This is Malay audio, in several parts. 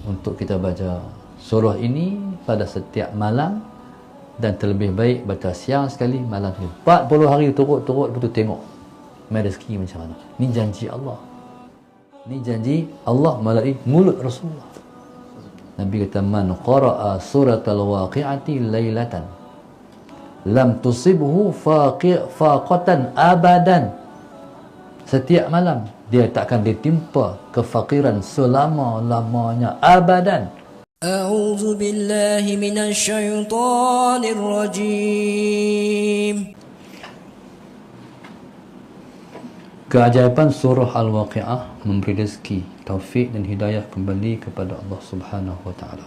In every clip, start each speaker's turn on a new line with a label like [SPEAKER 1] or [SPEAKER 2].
[SPEAKER 1] untuk kita baca surah ini pada setiap malam, dan terlebih baik baca siang sekali, malam sekali. 40 hari turut-turut betul tengok mai rezeki macam mana. Ni janji Allah. Ni janji Allah melalui mulut Rasulullah. Nabi kata, man qara'a suratal waqi'ati lailatan lam tusibhu faqatan abadan. Setiap malam dia takkan ditimpa kefakiran selama-lamanya, abadan.
[SPEAKER 2] A'udzu billahi minasy syaithanir rajim.
[SPEAKER 1] Keajaiban surah Al-Waqi'ah memberi rezeki, taufik dan hidayah kembali kepada Allah Subhanahu wa taala.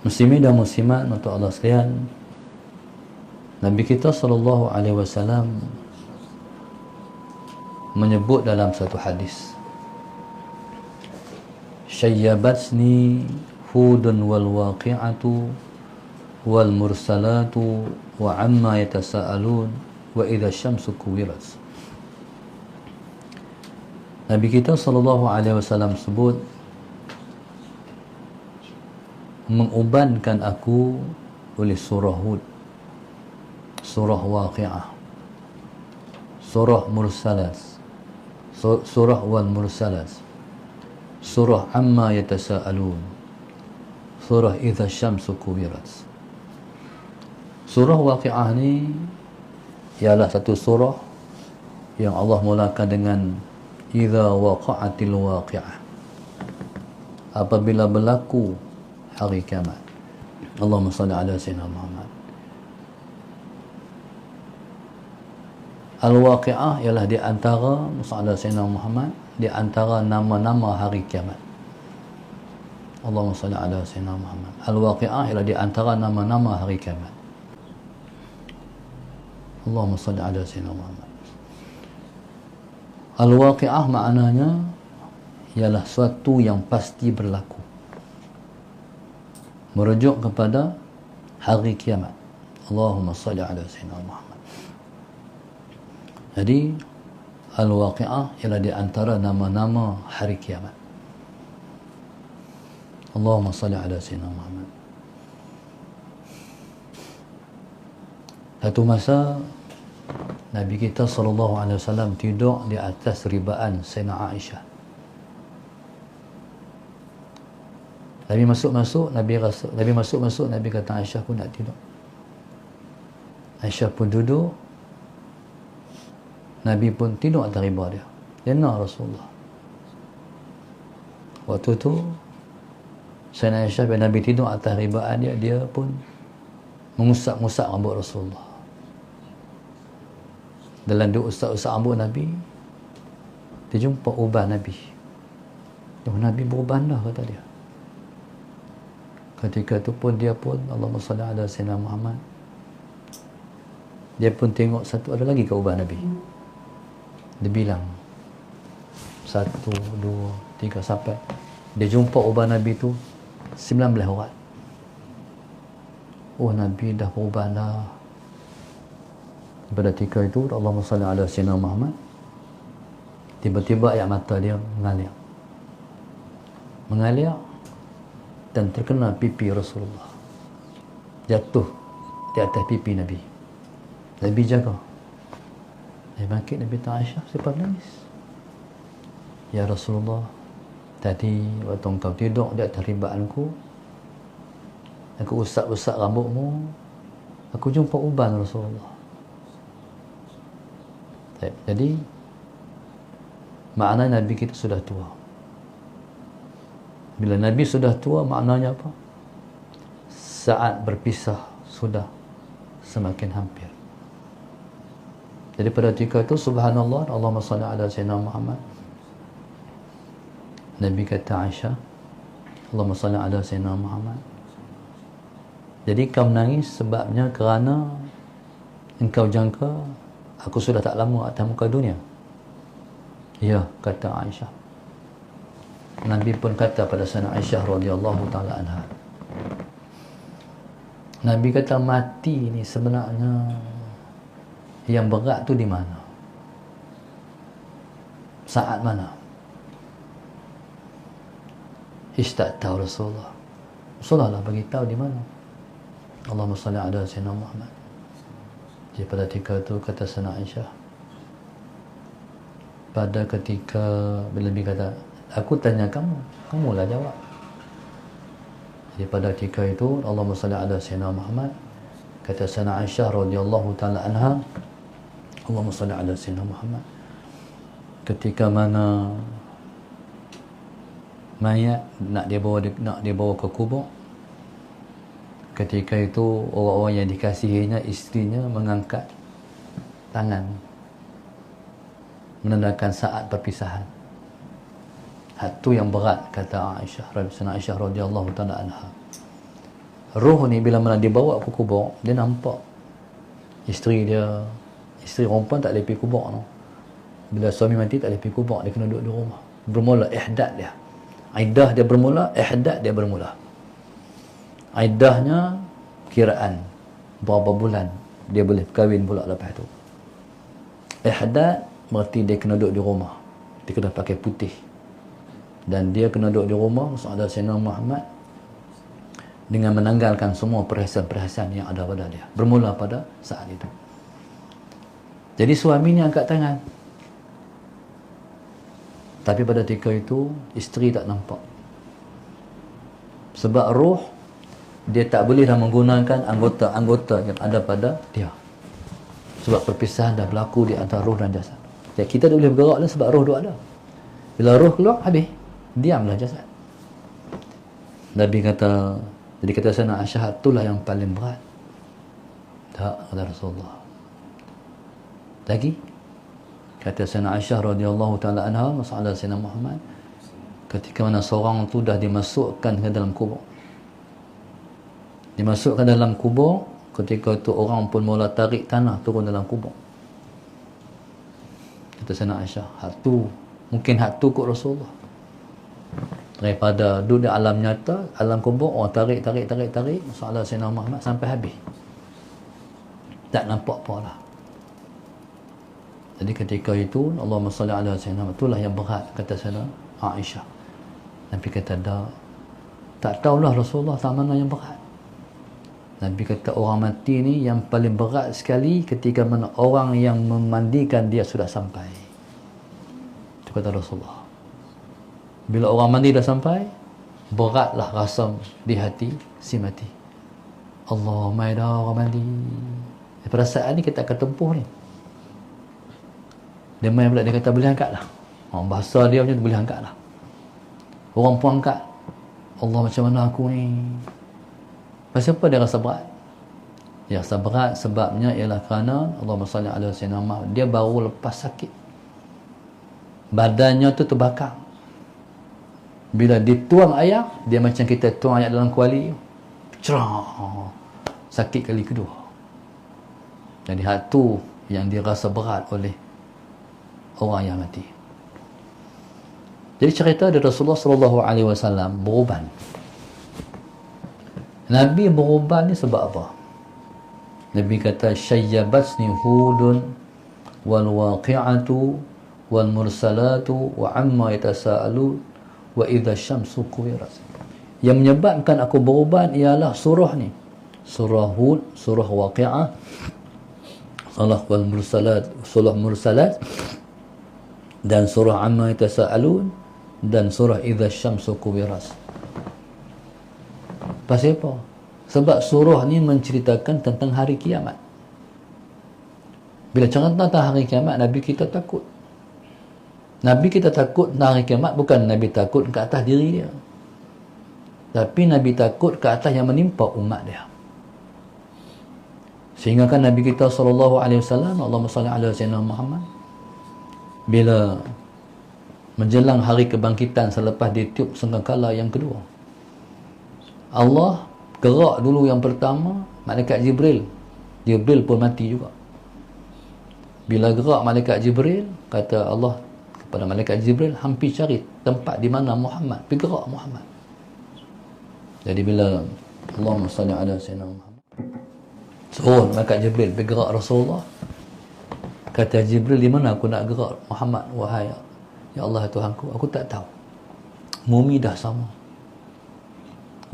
[SPEAKER 1] Muslimin dan muslimat untuk Allah sekalian, Nabi kita sallallahu alaihi wasallam menyebut dalam satu hadis, syayyabatni hudun wal waqi'atu wal mursalatu wa amma yatasaalun wa idza syamsu kuwirat. Nabi kita sallallahu alaihi wasallam sebut, mengubankan aku oleh surah Hud, surah Waqi'ah, surah Mursalat, surah wal Mursalat, surah amma yatasaalun, surah idza syamsu kuwirat. Surah Waqi'ah ni ialah satu surah yang Allah mulakan dengan idza waqa'atil waqi'ah, apabila berlaku hari kiamat. Allahumma salli ala sayyidina Muhammad. Al-Waqi'ah ialah di antara, sallallahu sayyidina Muhammad, di antara nama-nama hari kiamat. Allahumma salli ala sayyidina Muhammad. Al-Waqi'ah ialah di antara nama-nama hari kiamat. Allahumma salli ala sayyidina Muhammad. Al-Waqi'ah maknanya ialah suatu yang pasti berlaku, merujuk kepada hari kiamat. Allahumma salli ala sayyidina Muhammad. Jadi Al-Waqi'ah ialah di antara nama-nama hari kiamat. Allahumma salli ala sayyidina Muhammad. Satu masa Nabi kita sallallahu alaihi wasallam tidur di atas ribaan Sayyidina Aisyah. Nabi masuk-masuk, Nabi kata Aisyah pun nak tidur. Aisyah pun duduk, Nabi pun tidur atas riba dia. Dia nak Rasulullah. Waktu tu Sayyidina Aisyah bila Nabi tidur atas ribaan dia, dia pun mengusap-ngusap rambut Rasulullah. Dalam dia usap-usap rambut Nabi, dia jumpa uban Nabi. Nabi beruban dah, kata dia. Ketika itu pun dia pun, Allahumma salli ala sayyidina Muhammad, dia pun tengok satu, ada lagi ke uban Nabi. Dia bilang 1, 2, 3 sampai dia jumpa uban Nabi tu 19 urat. Oh, Nabi dah beruban dah. Pada ketika itu, Allahumma salli ala sayyidina Muhammad, tiba-tiba air mata dia mengalir dan terkena pipi Rasulullah, jatuh di atas pipi Nabi. Nabi jaga. Nabi bangkit, Nabi tanya Aisyah, siapa menangis? Ya Rasulullah, tadi waktu engkau tidur di atas ribaanku, aku usap-usap rambutmu, aku jumpa uban Rasulullah. Jadi makna Nabi kita sudah tua. Bila Nabi sudah tua, maknanya apa? Saat berpisah sudah semakin hampir. Jadi pada ketika itu, subhanallah, Allahumma salli ala sayyidina Muhammad, Nabi kata Aisyah, Allahumma salli ala sayyidina Muhammad, jadi kau menangis sebabnya kerana engkau jangka aku sudah tak lama atas muka dunia. Ya, kata Aisyah. Nabi pun kata pada Sayyidina Aisyah radhiyallahu taala anha, Nabi kata, mati ni sebenarnya yang berat tu di mana? Saat mana? Ishtaqta Rasulullah. Rasulullah lah bagi tahu di mana. Allahumma salli ala sayyidina Muhammad. Jadi pada ketika itu kata Sayyidina Aisyah, pada ketika bila Nabi kata, aku tanya kamu, kamulah jawab. Jadi pada ketika itu Allahumma salli ala sayyidina Muhammad, kata Sayyidina Aisyah radhiyallahu taala anha, Allahumma salli ala sayyidina Muhammad. Ketika mana mayat nak dia bawa ke kubur, ketika itu orang-orang yang dikasihinya, isterinya mengangkat tangan menandakan saat perpisahan. Itu yang berat, kata Aisyah radhiyallahu taala anha. Roh ni bila mana dibawa ke kubur, dia nampak isteri perempuan tak boleh pergi kubur no. Bila suami mati tak boleh pergi kubur, dia kena duduk di rumah. Bermula ihdad dia. Iddah dia bermula, ihdad dia bermula. Iddahnya kiraan berapa bulan dia boleh kahwin pula lepas tu. Ihdad berarti dia kena duduk di rumah. Dia kena pakai putih. Dan dia kena duduk di rumah Saudara Sayyidina Muhammad dengan menanggalkan semua perhiasan-perhiasan yang ada pada dia. Bermula pada saat itu. Jadi suami ni angkat tangan. Tapi pada ketika itu isteri tak nampak. Sebab roh dia tak boleh dah menggunakan anggota-anggota yang ada pada dia. Sebab perpisahan dah berlaku di antara roh dan jasad. Jadi kita tak boleh bergerak lah sebab roh tu ada. Bila roh keluar, habis. Diamlah jasad. Nabi kata, jadi kata Sayyidina Aisyah, itulah yang paling berat. Tak, kata Rasulullah. Lagi, kata Sayyidina Aisyah radhiyallahu taala anha, masalah Sayyidina Muhammad, ketika mana seorang tu dah dimasukkan ke dalam kubur. Dimasukkan dalam kubur, ketika itu orang pun mula tarik tanah turun dalam kubur. Kata Sayyidina Aisyah, mungkin hak tu kot Rasulullah. Daripada duduk di alam nyata, alam kubur, orang tarik masalah Sayyidina Muhammad sampai habis. Tak nampak apa lah. Jadi ketika itu Allahumma salli ala sayyidina Muhammad, itulah yang berat, kata Sayyidina Aisyah. Nabi kata tak tahulah Rasulullah tak mana yang berat. Nabi kata orang mati ni yang paling berat sekali ketika mana orang yang memandikan dia sudah sampai. Itu kata Rasulullah. Bila orang mandi dah sampai, beratlah rasa di hati si mati. Allah maida orang mandi. Pada saat ni kita akan tempuh ni. Dia main pula, dia kata boleh angkat lah. Bahasa dia macam tu, boleh angkat lah. Orang pun angkat. Allah macam mana aku ni. Pasal apa dia rasa berat? Dia rasa berat sebabnya ialah kerana Allahumma salli ala sayyidina Muhammad, dia baru lepas sakit. Badannya tu terbakar. Bila dituang air, dia macam kita tuang air dalam kuali. Cerah. Sakit kali kedua. Jadi hal tu yang dirasa berat oleh orang yang mati. Jadi cerita dari Rasulullah sallallahu alaihi wasallam beruban. Nabi beruban ni sebab apa? Nabi kata syayyabatni hudun wal waqi'atu wal mursalatu wa amma yatasaalu wa idza syamsu kuwirat. Yang menyebabkan aku beruban ialah surah ni. Surah Hud, surah Waqi'ah, surah wal mursalat, surah mursalat, dan surah amma yatasaalun, dan surah idza syamsu kuwirat. Pasal apa? Sebab surah ni menceritakan tentang hari kiamat. Bila cerita tentang hari kiamat, Nabi kita takut. Nabi kita takut tentang hari kiamat, bukan Nabi takut ke atas diri dia, tapi Nabi takut ke atas yang menimpa umat dia. Sehingga kan Nabi kita SAW, Allahumma salli ala sayyidina Muhammad, bila menjelang hari kebangkitan selepas ditiup sangkakala yang kedua, Allah gerak dulu yang pertama, malaikat Jibril pun mati juga. Bila gerak malaikat Jibril, kata Allah kepada malaikat Jibril, hampir cari tempat di mana Muhammad, pergi gerak Muhammad. Jadi bila Allahumma salli ala sayyidina Muhammad, suruh malaikat Jibril pergi gerak Rasulullah, kata Jibril, di mana aku nak gerak Muhammad, wahai ya Allah Tuhanku, aku tak tahu. Mumi dah sama.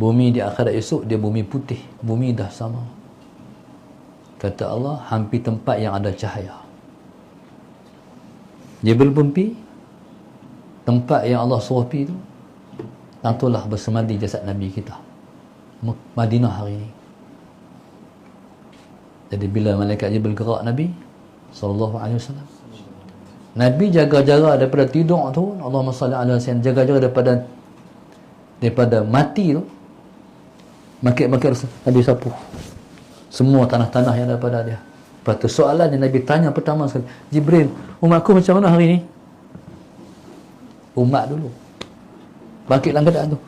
[SPEAKER 1] Bumi di akhirat esok dia bumi putih, bumi dah sama. Kata Allah, hampir tempat yang ada cahaya. Jabal Bumpi, tempat yang Allah suruh pergi tu, tentulah bersemadi jasad Nabi kita, Madinah hari ini. Jadi bila malaikat Jibril gerak Nabi SAW, Nabi jaga jarak daripada tidur tu, Allahumma salli ala sayyidina, jaga jarak daripada mati tu, makit-makit Nabi sapu semua tanah-tanah yang daripada dia. Lepas tu soalan yang Nabi tanya pertama sekali, Jibril, umatku macam mana hari ni? Umat dulu bangkit dalam keadaan tu,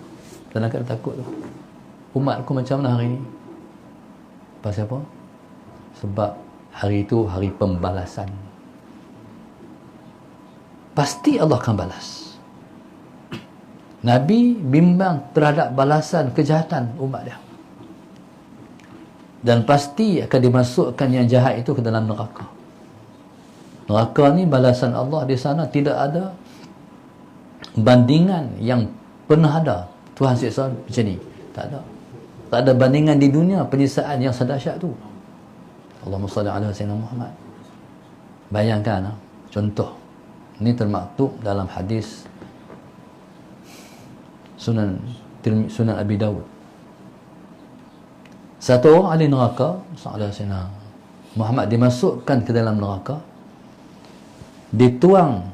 [SPEAKER 1] dalam keadaan takut tu. Umatku macam mana hari ni? Pasal apa? Sebab hari itu hari pembalasan. Pasti Allah akan balas. Nabi bimbang terhadap balasan kejahatan umat dia. Dan pasti akan dimasukkan yang jahat itu ke dalam neraka. Neraka ni balasan Allah di sana tidak ada bandingan yang pernah ada. Tuhan siksa macam ni. Tak ada. Tak ada bandingan di dunia penyiksaan yang sedahsyat tu. Allahumma salli ala sayyidina Muhammad. Bayangkan, contoh. Ini termaktub dalam hadis Sunan Abi Dawud. Satu orang ahli neraka, Sayyidina Muhammad dimasukkan ke dalam neraka, dituang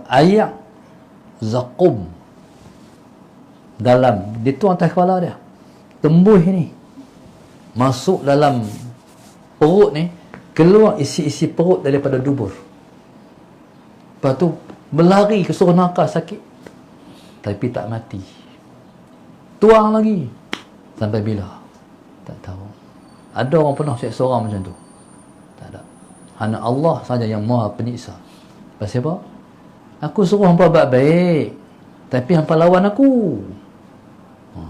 [SPEAKER 1] air zakum dituang atas kepala dia, tembus ni masuk dalam perut ni, keluar isi-isi perut daripada dubur. Lepas tu berlari ke seluruh neraka sakit, tapi tak mati. Tuang lagi sampai bila? Tak tahu. Ada orang pernah siksa orang macam tu? Tak ada. Hanya Allah saja yang Maha Penyiksa. Pasal apa? Aku suruh hampa buat baik, tapi hampa lawan aku.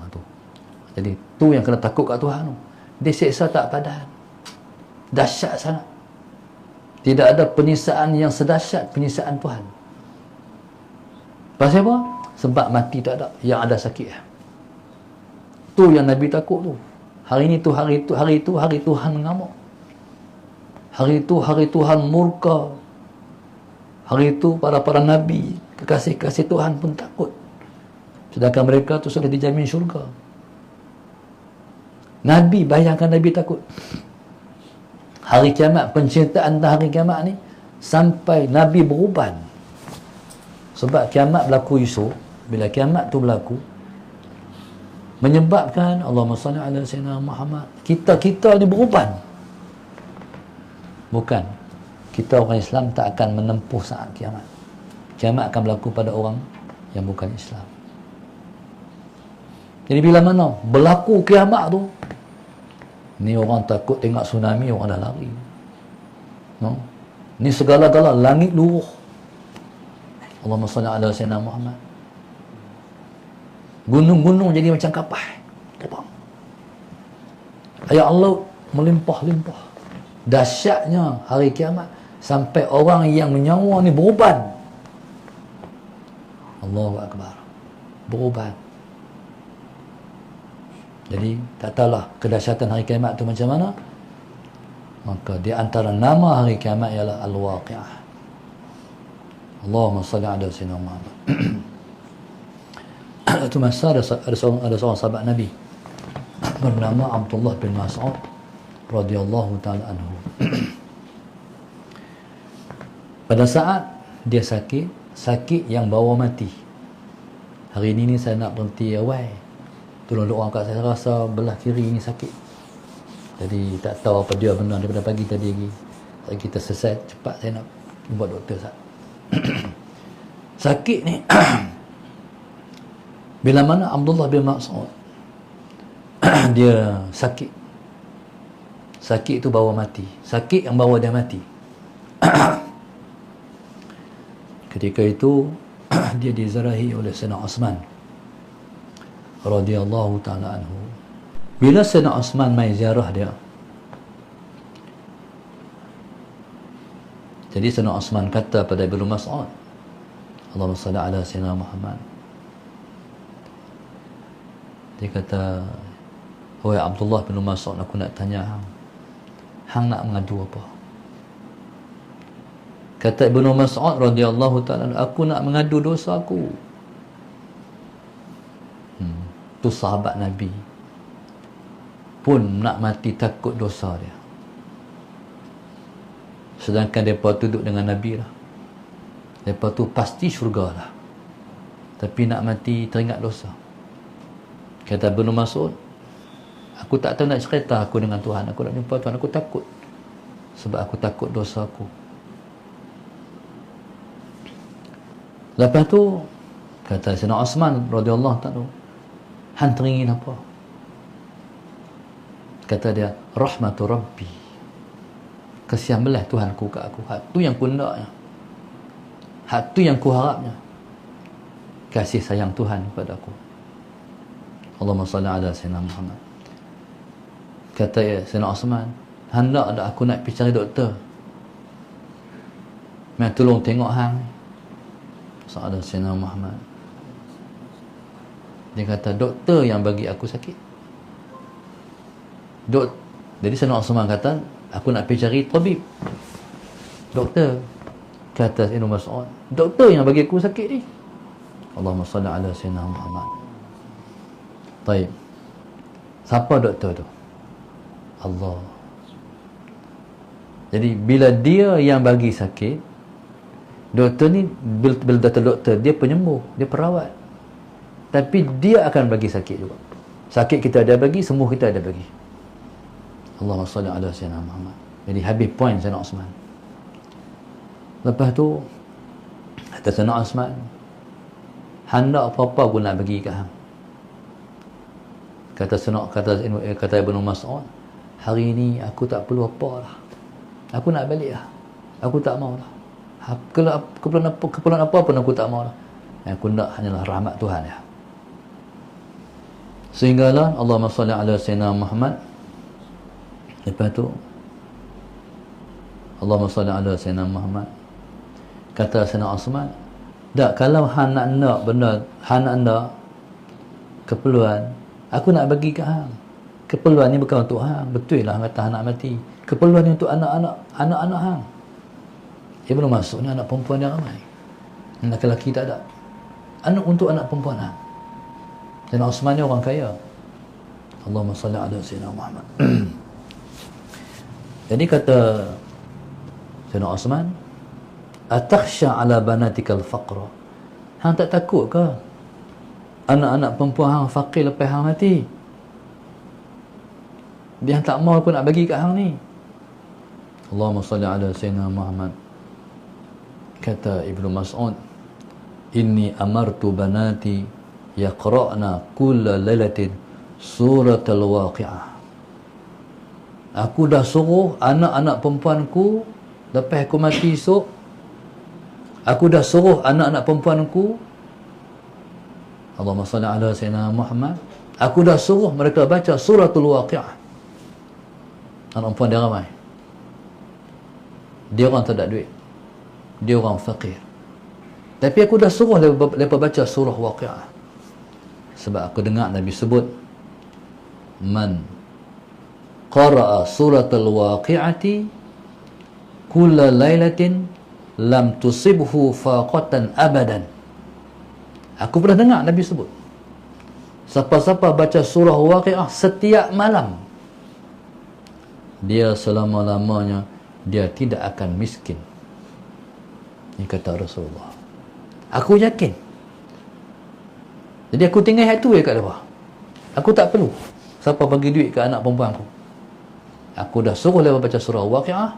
[SPEAKER 1] Tu. Jadi tu yang kena takut kat Tuhan tu. Dia siksa tak padan. Dahsyat sangat. Tidak ada penyiksaan yang sedahsyat penyiksaan Tuhan. Pasal apa? Sebab mati tak ada, yang ada sakit. Tu yang Nabi takut tu. Hari Tuhan mengamuk. Hari Tuhan murka. Hari itu para Nabi, kekasih-kasih Tuhan pun takut. Sedangkan mereka tu sudah dijamin syurga. Nabi, bayangkan Nabi takut. Hari kiamat, pencintaan tentang hari kiamat ni, sampai Nabi beruban. Sebab kiamat berlaku esok. Bila kiamat tu berlaku, menyebabkan Allahumma salli ala sayyidina Muhammad, kita ni beruban. Bukan, kita orang Islam tak akan menempuh saat kiamat. Kiamat akan berlaku pada orang yang bukan Islam. Jadi bila mana berlaku kiamat tu, ni orang takut tengok tsunami, orang dah lari. No? Ni segala-gala langit luruh. Allahumma salli ala sayyidina Muhammad. Gunung-gunung jadi macam kapas, terbang. Ayat Allah melimpah-limpah. Dahsyatnya hari kiamat, sampai orang yang menyawa ni beruban. Allahu Akbar. Beruban. Jadi tak tahulah kedahsyatan hari kiamat tu macam mana. Maka di antara nama hari kiamat ialah Al-Waqi'ah. Allahumma salli ala sayyidina Muhammad. Itu masa ada seorang sahabat Nabi bernama Abdullah bin Mas'ud radhiyallahu taala anhu. Pada saat dia sakit yang bawa mati. Hari ini saya nak berhenti awal. Tolong doa kat saya, rasa belah kiri ni sakit. Jadi tak tahu apa dia benar daripada pagi tadi lagi. Kita selesai cepat, saya nak buat doktor sat. Sakit ni bila mana Abdullah bin Mas'ud dia sakit itu bawa mati, sakit yang bawa dia mati. Ketika itu dia dizarahi oleh Sayyidina Osman radhiyallahu ta'ala anhu. Bila Sayyidina Osman mai ziarah dia, jadi Sayyidina Osman kata pada Ibnu Mas'ud, Allahumma salli ala Sayyidina Muhammad, Dia kata, "Wahai Abdullah bin Mas'ud, aku nak tanya hang. Hang nak mengadu apa?" Kata Ibnu Mas'ud radhiyallahu ta'ala, "Aku nak mengadu dosa aku." Tu sahabat Nabi pun nak mati takut dosa dia. Sedangkan mereka duduk dengan Nabi lah. Mereka tu pasti syurga lah. Tapi nak mati teringat dosa. Kata Ibnu Mas'ud, "Aku tak tahu nak cerita aku dengan Tuhan. Aku nak jumpa Tuhan. Aku takut. Sebab aku takut dosa aku." Lepas tu, kata Sayyidina Osman radhiyallahu ta'ala, "Han teringin apa?" Kata dia, "Rahmatu Rabbi." Kasihan belah Tuhanku kat aku. Hak tu yang ku naknya. Hak tu yang ku harapnya. Kasih sayang Tuhan kepada aku. Allahumma salli ala Sayyidina Muhammad. Kata Sayyidina Osman, "Hendak ada aku nak pergi cari doktor. Mai tolong tengok hang." Sahabat Sayyidina Muhammad. Dia kata, "Doktor yang bagi aku sakit." Jadi Sayyidina Osman kata, "Aku nak pergi cari tabib, doktor." Kata Ibnu Mas'ud, "Doktor yang bagi aku sakit ni." Allahumma salli ala Sayyidina Muhammad. Baik. Siapa doktor tu? Allah. Jadi bila dia yang bagi sakit, doktor ni, bila doktor, dia penyembuh, dia perawat. Tapi dia akan bagi sakit juga. Sakit kita ada bagi, sembuh kita ada bagi. Allahumma salli ala Sayyidina Muhammad. Jadi habis point Sayyidina Osman. Lepas tu kata Sayyidina Osman, "Hendak apa-apa aku nak bagi kat hang." Kata Ibnu Mas'ud, "Hari ni aku tak perlu apa lah. Aku nak balik lah. Aku tak mau lah. Keperluan apa pun aku tak mau lah. Yang aku nak hanyalah rahmat Tuhan ya." Sehinggalah Allahumma salli ala Sayyidina Muhammad. Lepas tu Allahumma salli ala Sayyidina Muhammad. Kata Sayyidina Osman, "Tak, kalau hang nak benda, hang nak keperluan, aku nak bagi kat hang. Keperluan ni bukan untuk hang. Betul lah kata hang nak mati. Keperluan ni untuk anak-anak hang." Ibnu Mas'ud ni anak perempuan dia ramai. Anak lelaki tak ada. Untuk anak perempuan hang. Sayyidina Osman ni orang kaya. Allahumma salli ala Sayyidina Muhammad. Jadi kata Sayyidina Osman, "Atakhsha ala banatikal faqra." Hang tak takut ke anak-anak perempuan hang fakir lepas hang mati? Dia tak mau pun nak bagi kat hang ni. Allahumma salli ala Sayyidina Muhammad. Kata Ibnu Mas'ud, "Inni amartu banati yaqra'na kulla lailatin suratul waqi'ah." Aku dah suruh anak-anak perempuanku lepas aku mati esok, aku dah suruh anak-anak perempuanku, Allahumma salli ala Sayyidina Muhammad, aku dah suruh mereka baca suratul waqi'ah. Anak perempuan dia ramai. Dia orang tak ada duit. Dia orang fakir. Tapi aku dah suruh mereka baca surah waqi'ah. Sebab aku dengar Nabi sebut, "Man qara'a suratul waqi'ati kulla lailatin lam tusibhu faqatan abadan." Aku pernah dengar Nabi sebut, siapa-siapa baca surah waqi'ah setiap malam, dia selama-lamanya dia tidak akan miskin. Ini kata Rasulullah. Aku yakin. Jadi aku tinggal ayat tu kat bawah. Aku tak perlu siapa bagi duit ke anak perempuan aku. Aku dah suruh dia baca surah waqi'ah,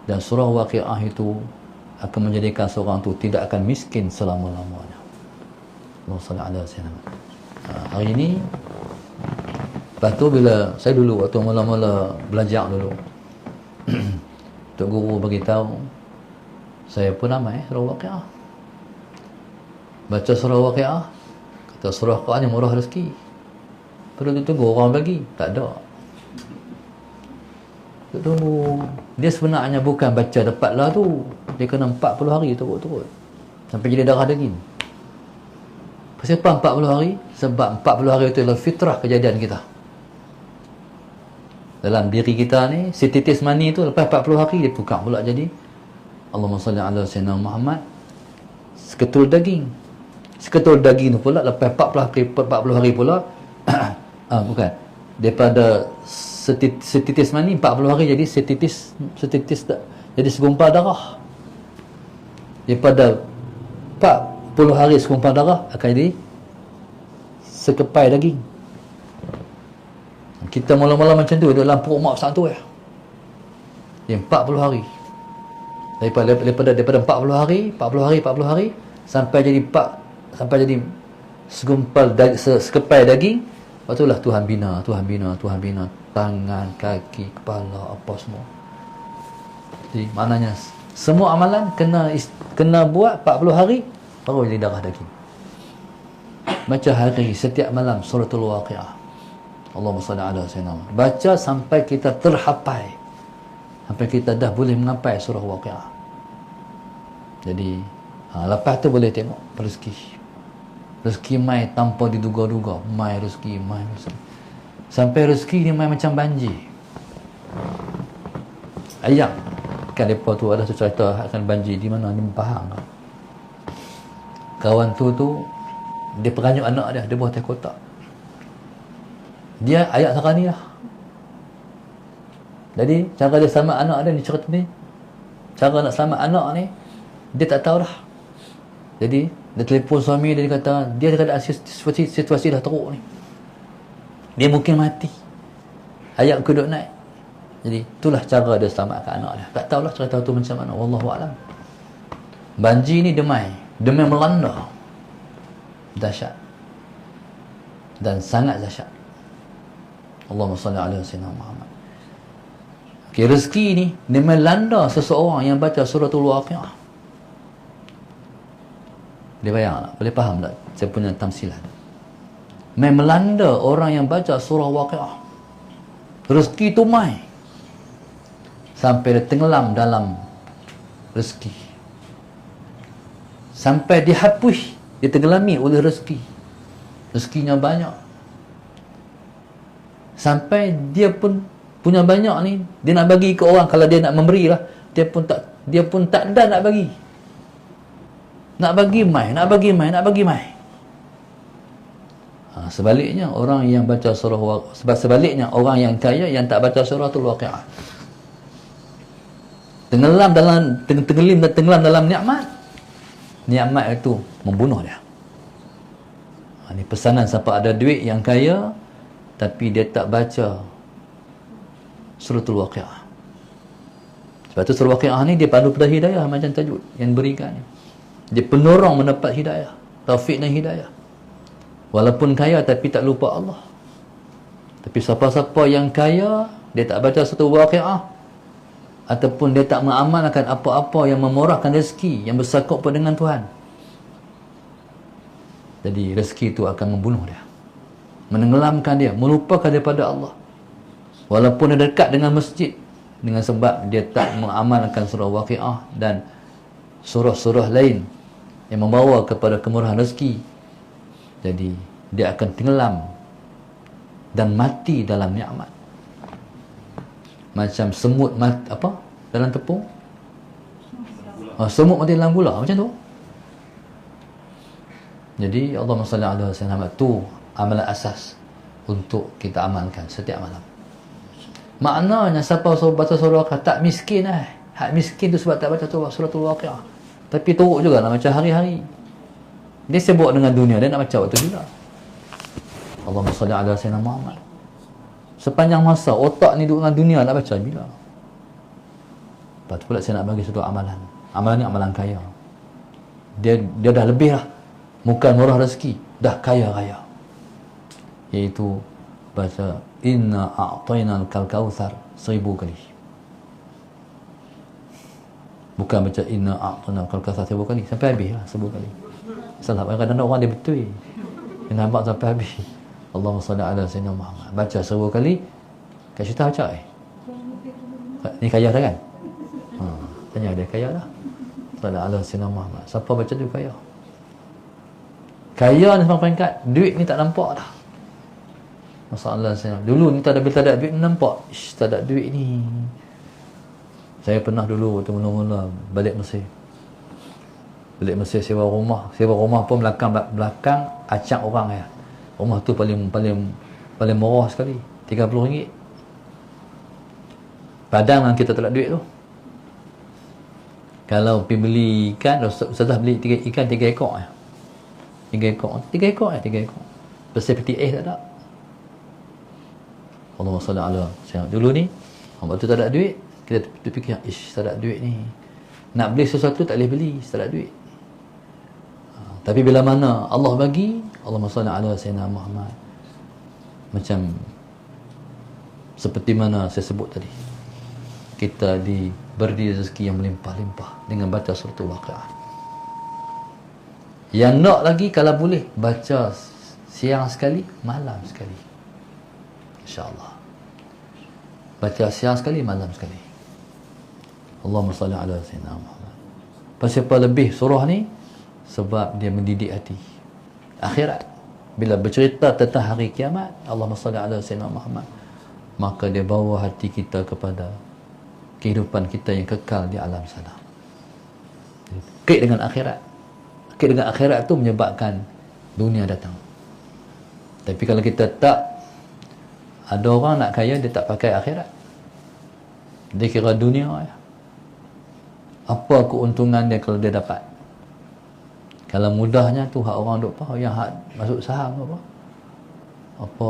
[SPEAKER 1] dan surah waqi'ah itu akan menjadikan seorang tu tidak akan miskin selama-lamanya. Allahumma salli ala Sayyidina. Hari ini, lepas tu bila saya dulu waktu mula-mula belajar dulu, Tok Guru beritahu, saya pun ramai surah waqi'ah. Baca surah waqi'ah, kata surah Quran yang murah rezeki. Perlu tunggu orang bagi, tak ada. Tunggu. Dia sebenarnya bukan baca dapatlah tu. Dia kena 40 hari turut-turut sampai jadi darah daging. Kenapa 40 hari? Sebab 40 hari itu adalah fitrah kejadian kita. Dalam diri kita ni, setitis mani tu lepas 40 hari dia tukar pula jadi Allahumma salli ala sayyidina Muhammad seketul daging. Seketul daging tu pula lepas 40 hari pula bukan. Daripada setitis mani 40 hari jadi setitis jadi segumpal darah. Daripada 40 hari segumpal darah akan jadi sekepai daging. Kita mula-mula macam tu dalam perut mak satu ya. Dia 40 hari. Daripada 40 hari sampai jadi segumpal sekepai daging. Lepas itulah Tuhan bina tangan, kaki, kepala, apa semua. Jadi maknanya semua amalan kena buat 40 hari baru jadi darah daging. Baca hari setiap malam suratul Waqiah. Allahumma salli ala sayyidina Muhammad. Baca sampai kita terhafal. Sampai kita dah boleh mengapai surah Waqiah. Jadi lepas tu boleh tengok rezeki. Rezeki mai tanpa diduga-duga. Mai rezeki. Sampai rezeki ni mai macam banjir. Ayam. Kan mereka tu ada cerita akan banjir di mana, di Pahang. Kawan tu dia peranyuk anak dia buat teh kotak. Dia ayat sekarang ni lah. Jadi cara dia selamat anak dia ni cerita ni, cara nak selamat anak ni dia tak tahu dah. Jadi dia telefon suami dia kata dia ada situasi dah teruk ni, dia mungkin mati, ayat aku duduk naik. Jadi itulah cara dia selamatkan anak dia. Tak tahulah cerita tu macam mana, wallahu a'lam. Banjir ni demai melanda dahsyat dan sangat dahsyat. Allahumma salli ala sayyidina Muhammad. Okay, rezeki ni dia melanda seseorang yang baca suratul Waqiah. Dia bayang tak? Boleh faham tak saya punya tamsilan? Melanda orang yang baca surah Waqiah. Rezeki tu mai sampai dia tenggelam dalam rezeki, sampai dihapus, ditenggelami oleh rezeki. Rezekinya banyak. Sampai dia pun punya banyak ni, dia nak bagi ke orang. Kalau dia nak memberi lah, dia pun tak ada nak bagi. Nak bagi mai. Sebaliknya orang yang baca surah sebaliknya orang yang kaya yang tak baca suratul Waqiah, tenggelam dalam nikmat. Nikmat itu membunuh dia. Ini pesanan siapa ada duit yang kaya tapi dia tak baca suratul Waqiah. Sebab tu surah Waqiah ni dia pandu pada hidayah macam tajuk yang berikan. Dia penolong mendapat hidayah, taufik dan hidayah. Walaupun kaya tapi tak lupa Allah. Tapi siapa-siapa yang kaya dia tak baca suratul Waqiah ataupun dia tak mengamalkan apa-apa yang memurahkan rezeki yang bersangkut dengan Tuhan, jadi rezeki itu akan membunuh dia, menenggelamkan dia, melupakan daripada Allah. Walaupun dia dekat dengan masjid, dengan sebab dia tak mengamalkan surah Waqiah dan surah-surah lain yang membawa kepada kemurahan rezeki, jadi dia akan tenggelam dan mati dalam nikmat. Macam semut mati dalam tepung. Semut mati dalam gula macam tu. Jadi Allahumma salli ala sayyidina Muhammad tu amalan asas untuk kita amalkan setiap malam. Maknanya siapa baca surah Waqiah tak miskin lah. Hak miskin tu sebab tak baca suratul Waqiah. Tapi teruk juga nak baca hari-hari. Dia sibuk dengan dunia, dia nak baca waktu juga. Allahumma salli ala sayyidina Muhammad. Sepanjang masa otak ni duduk dengan dunia, nak baca bila? Lepas tu pula saya nak bagi satu amalan. Amalan ni amalan kaya. Dia dah lebih lah. Bukan murah rezeki, dah kaya-kaya. Iaitu baca inna a'tainal kautsar 1000 kali. Bukan baca inna a'tainal kautsar 1000 kali, sampai habis lah 1000 kali. Salah, kadang-kadang orang dia betul. Dia nampak sampai habis. Allahumma salli ala sayyidina Muhammad. Baca 1000 kali. Kak Syuta baca ni kaya dah kan? Tanya dia kaya dah. Salli ala sayyidina Muhammad. Siapa baca tu kaya? Kaya ni sampai peringkat duit ni tak nampak dah. Masalah saya dulu ni tak ada duit nampak. Ish, tak ada duit ni. Saya pernah dulu waktu mula-mula balik Mesir sewa rumah pun belakang acak orang ya. Rumah tu paling murah sekali, RM30. Padang kita tak ada duit tu. Kalau pergi beli ikan, Ustazah beli ikan 3 ekor ya. 3 ekor. Pasal peti tak ada. Allahumma salli ala sayyidina. Dulu ni waktu tak ada duit, kita fikir, tak ada duit ni. Nak beli sesuatu tak boleh beli, tak ada duit. Tapi bila mana Allah bagi, Allahumma salli ala sayyidina Muhammad. Macam seperti mana saya sebut tadi, kita diberi rezeki yang melimpah-limpah dengan baca surah Al-Waqiah. Yang nak lagi kalau boleh baca siang sekali, malam sekali. InsyaAllah. Baca siang sekali, malam sekali. Allahumma salli ala sayyidina Muhammad. Pasal apa lebih surah ni? Sebab dia mendidik hati akhirat. Bila bercerita tentang hari kiamat, Allahumma salli ala sayyidina Muhammad, maka dia bawa hati kita kepada kehidupan kita yang kekal di alam sana. Kait dengan akhirat tu menyebabkan dunia datang. Tapi kalau kita tak, ada orang nak kaya dia tak pakai akhirat, dia kira dunia ya. Apa keuntungan dia kalau dia dapat? Kalau mudahnya tu hak orang duk apa, yang hak masuk saham apa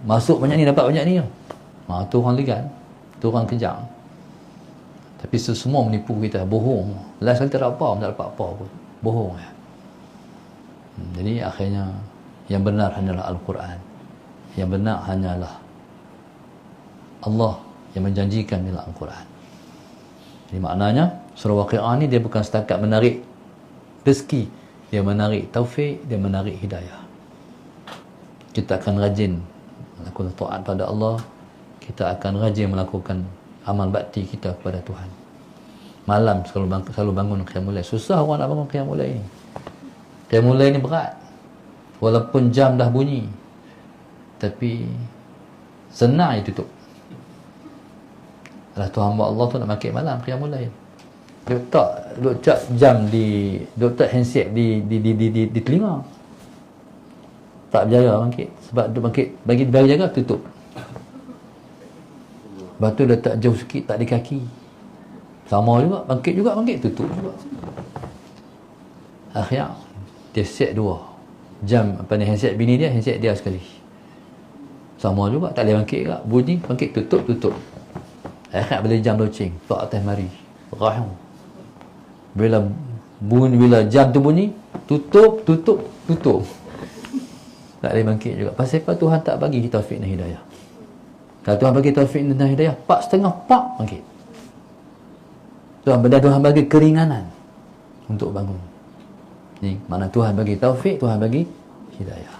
[SPEAKER 1] masuk banyak ni dapat banyak ni. Tu orang legal, tu orang kejam. Tapi semua menipu kita, bohong. Last kali tak dapat apa pun. Bohong ya. Jadi akhirnya yang benar hanyalah Al-Quran. Yang benar hanyalah Allah yang menjanjikan dalam Al-Quran. Jadi maknanya surah Waqiah ni dia bukan setakat menarik rezeki, dia menarik taufik, dia menarik hidayah. Kita akan rajin melakukan taat pada Allah, kita akan rajin melakukan amal bakti kita kepada Tuhan. Malam selalu bangun qiyamul lail. Susah orang nak bangun qiyamul lail ni. Qiyamul lail ni berat. Walaupun jam dah bunyi, tapi senang dia tutup. Alah tu hamba Allah tu nak makik malam qiyamul lail. Dia letak jam letak handset di telinga. Tak berjaya bangkit. Sebab dia bangkit bagi jaga tutup. Lepas tu letak jauh sikit tak di kaki. Sama juga, bangkit tutup juga. Akhirnya dia set 2 jam apa ni, handset bini dia, handset dia sekali. Sama juga, tak boleh bangkit juga. Bunyi, bangkit, tutup. Akhirnya bila jam loceng, tak atas mari. Rahim. Bila jam tu bunyi, tutup. Tak boleh bangkit juga. Pasal apa Tuhan tak bagi taufik dan hidayah? Kalau Tuhan bagi taufik dan hidayah, 4.30 bangkit. Tuhan bagi keringanan untuk bangun. Ni mana Tuhan bagi taufik, Tuhan bagi hidayah.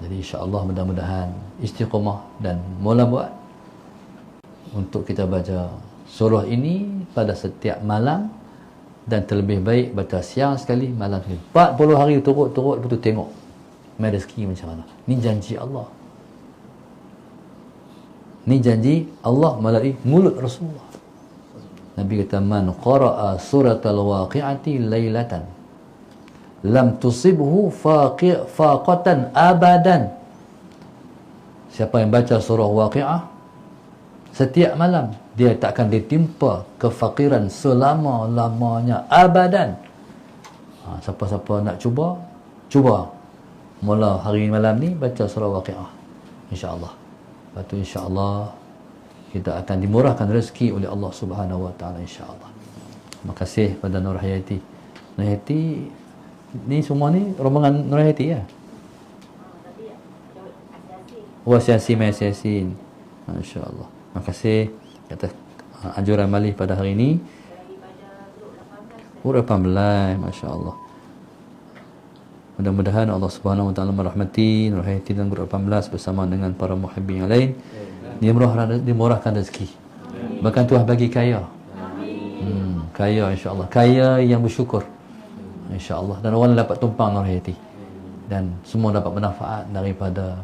[SPEAKER 1] Jadi insya-Allah mudah-mudahan istiqamah dan mula buat untuk kita baca surah ini pada setiap malam, dan terlebih baik baca siang sekali, malam sekali. 40 hari turut-turut betul tengok mai rezeki macam mana. Ni janji Allah. Ni janji Allah melalui mulut Rasulullah. Nabi kata, man qara'a suratal waqi'ati lailatan lam tusibhu faqatan abadan. Siapa yang baca surah Waqiah setiap malam, dia tak akan ditimpa kefakiran selama-lamanya, abadan. Siapa-siapa nak cuba mula hari malam ni baca surah Waqiah, insya-Allah. Lepas tu insya-Allah kita akan dimurahkan rezeki oleh Allah Subhanahu Wa Taala, insya-Allah. Terima kasih pada Nur Hayati. Nur Hayati ni semua ni rombongan Nur Hayati ya. Wasiasin. Masya-Allah. Terima kasih atas anjuran Malih pada hari ini. Urut 18, masya-Allah. Mudah-mudahan Allah Subhanahu Wa Taala merahmati Nur Hayati dan Guru 18 bersama dengan para muhibbin yang lain. Dimurahkan rezeki. Bahkan Tuhan bagi kaya. Kaya insya-Allah. Kaya yang bersyukur, insya-Allah. Dan orang dapat tumpang Nur Hayati. dan semua dapat bermanfaat daripada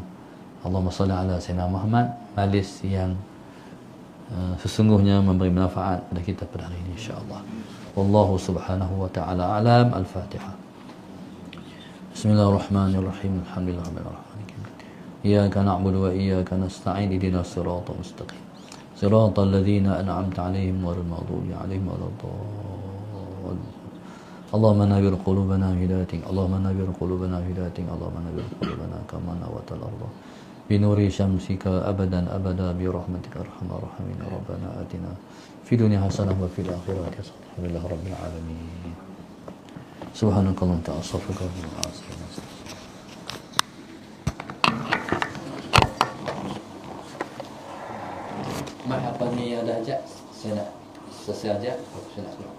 [SPEAKER 1] Allahumma salli ala Sayyidina Muhammad, majlis yang sesungguhnya memberi manfaat kepada kita pada hari ini insya-Allah. Wallahu subhanahu wa ta'ala alam. Al-Fatihah. Bismillahirrahmanirrahim. Alhamdulillahirabbil alamin. Iyyaka na'budu wa iyyaka nasta'in. Ihdinas siratal mustaqim. Siratal ladzina an'amta 'alaihim ghairil maghdubi 'alaihim waladdallin. Allahumma nawwir qulubana hidayatik. Allahumma nawwir qulubana hidayatik. Allahumma nawwir qulubana kama nawwartal ardh binuri syamsika abadan abada bi rahmatika arhamar rahimin. Rabbana atina fid dunya hasanah wa fil akhirati hasanah. Alhamdulillah rabbil alamin. Subhanakallahumma wa astaghfiruka wa atubu ilaik. Mak apa ni ada ajak? Saya nak selesai ajak. Saya nak keluar.